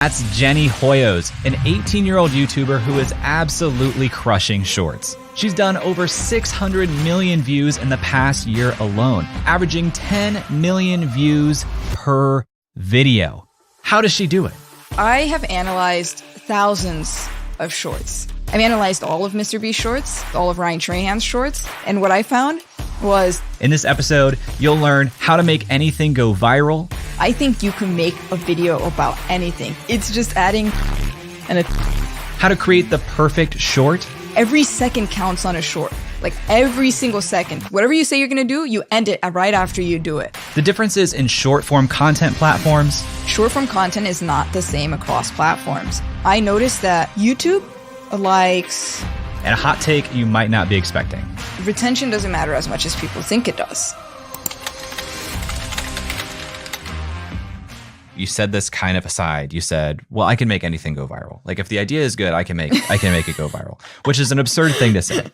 That's Jenny Hoyos, an 18-year-old YouTuber who is absolutely crushing shorts. She's done over 600 million views in the past year alone, averaging 10 million views per video. How does she do it? I have analyzed thousands of shorts. I've analyzed all of Mr. Beast shorts, all of Ryan Trahan's shorts, and what I found was... In this episode, you'll learn how to make anything go viral. I think you can make a video about anything. It's just adding how to create the perfect short. Every second counts on a short. Like every single second. Whatever you say you're gonna do, you end it right after you do it. The differences in short-form content platforms. Short-form content is not the same across platforms. I noticed that YouTube likes... And a hot take you might not be expecting. Retention doesn't matter as much as people think it does. You said this kind of aside. You said, well, I can make anything go viral. Like if the idea is good, I can make it go viral, which is an absurd thing to say.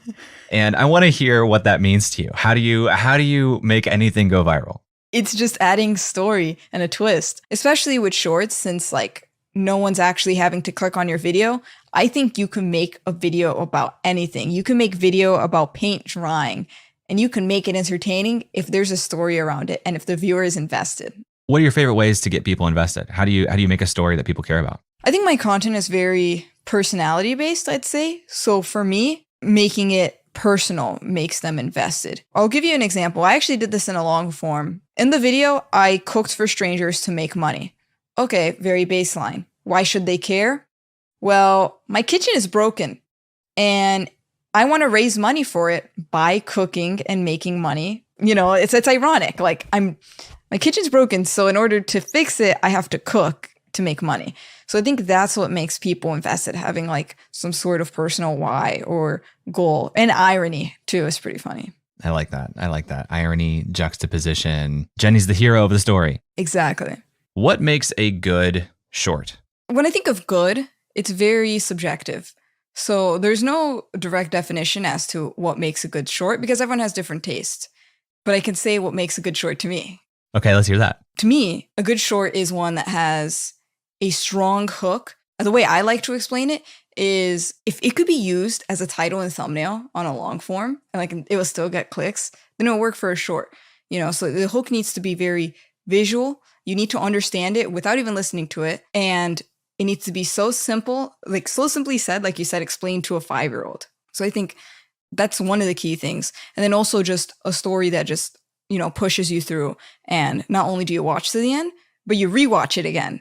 And I want to hear what that means to you. How do you make anything go viral? It's just adding story and a twist, especially with shorts, since like no one's actually having to click on your video. I think you can make a video about anything. You can make video about paint drying, and you can make it entertaining if there's a story around it and if the viewer is invested. What are your favorite ways to get people invested? How do you make a story that people care about? I think my content is very personality based, I'd say. So for me, making it personal makes them invested. I'll give you an example. I actually did this in a long form. In the video, I cooked for strangers to make money. Okay, very baseline. Why should they care? Well, my kitchen is broken and I want to raise money for it by cooking and making money. You know, it's ironic. Like my kitchen's broken, so in order to fix it, I have to cook to make money. So I think that's what makes people invested, having like some sort of personal why or goal. And irony too is pretty funny. I like that. Irony, juxtaposition. Jenny's the hero of the story. Exactly. What makes a good short? When I think of good, it's very subjective. So there's no direct definition as to what makes a good short because everyone has different tastes. But I can say what makes a good short to me. Okay, let's hear that. To me, a good short is one that has a strong hook. The way I like to explain it is if it could be used as a title and thumbnail on a long form, and like it will still get clicks, then it'll work for a short. You know, so the hook needs to be very visual. You need to understand it without even listening to it. And it needs to be so simple, like so simply said, like you said, explained to a 5-year-old. So I think that's one of the key things. And then also just a story that just, you know, pushes you through. And not only do you watch to the end, but you rewatch it again